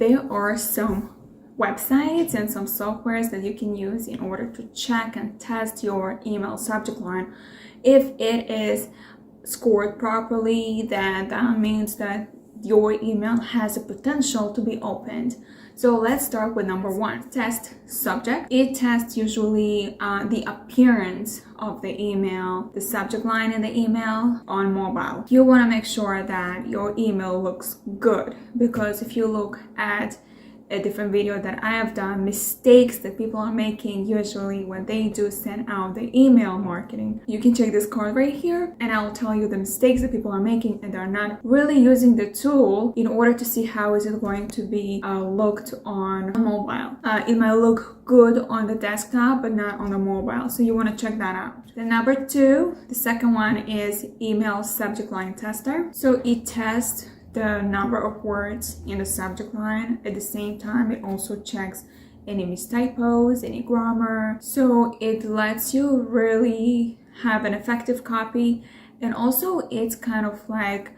there are some websites and some softwares that you can use in order to check and test your email subject line. If it is scored properly, then that means that your email has a potential to be opened. So let's start with number one, test subject. It tests usually the appearance of the email, the subject line in the email on mobile. You want to make sure that your email looks good, because if you look at a different video that I have done, mistakes that people are making usually when they do send out the email marketing. You can check this card right here and I'll tell you the mistakes that people are making, and they're not really using the tool in order to see how is it going to be looked on mobile. It might look good on the desktop but not on the mobile, so you want to check that out. Then number two, the second one is email subject line tester. So it tests the number of words in the subject line. At the same time, it also checks any mistypos, any grammar. So it lets you really have an effective copy, and also it's kind of like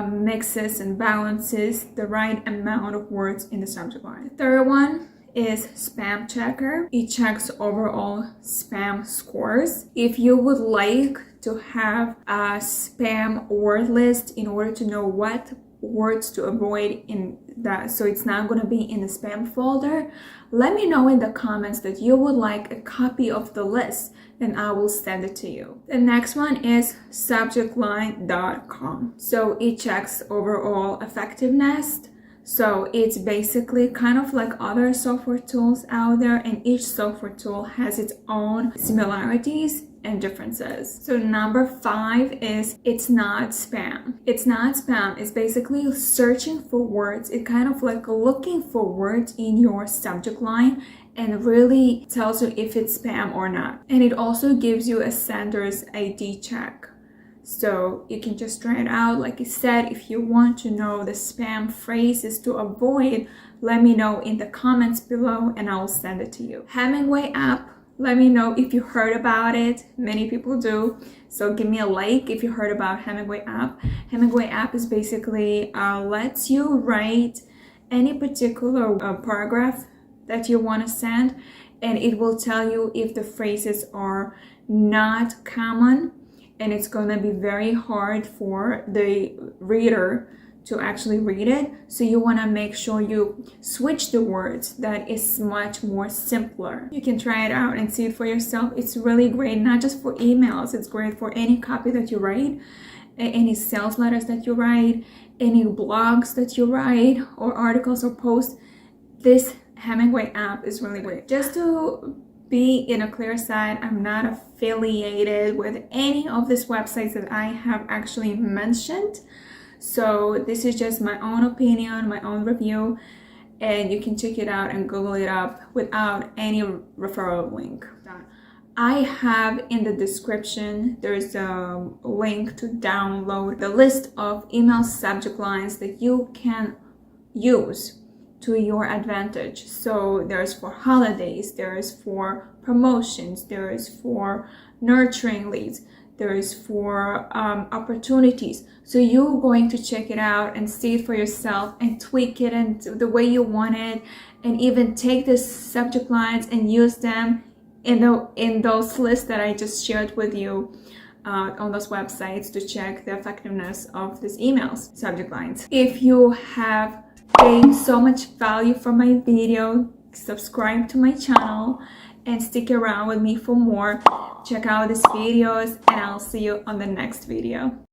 mixes and balances the right amount of words in the subject line. The third one is spam checker. It checks overall spam scores. If you would like to have a spam word list in order to know what words to avoid in that, so it's not going to be in the spam folder, let me know in the comments that you would like a copy of the list, and I will send it to you. The next one is subjectline.com. So it checks overall effectiveness. So it's basically kind of like other software tools out there, and each software tool has its own similarities and differences. So number five is It's Not Spam. It's Not Spam is basically searching for words. It kind of like looking for words in your subject line and really tells you if it's spam or not. And it also gives you a sender's ID check. So you can just try it out. Like I said, if you want to know the spam phrases to avoid, let me know in the comments below and I'll send it to you. Hemingway app. Let me know if you heard about it. Many people do. So give me a like if you heard about Hemingway app. Hemingway app is basically lets you write any particular paragraph that you want to send, and it will tell you if the phrases are not common, and it's going to be very hard for the reader to actually read it. So you want to make sure you switch the words. That is much more simpler. You can try it out and see it for yourself. It's really great, not just for emails. It's great for any copy that you write, any sales letters that you write, any blogs that you write, or articles or posts. This Hemingway app is really great. Just to be in a clear side, I'm not affiliated with any of these websites that I have actually mentioned. So this is just my own opinion, my own review, and you can check it out and Google it up without any referral link. I have in the description, there's a link to download the list of email subject lines that you can use to your advantage. So there's for holidays, there's for promotions, there is for nurturing leads, there is for opportunities. So you're going to check it out and see it for yourself and tweak it and the way you want it, and even take the subject lines and use them in those lists that I just shared with you on those websites to check the effectiveness of these emails subject lines. If you have gained so much value from my video, subscribe to my channel and stick around with me for more. Check out these videos and I'll see you on the next video.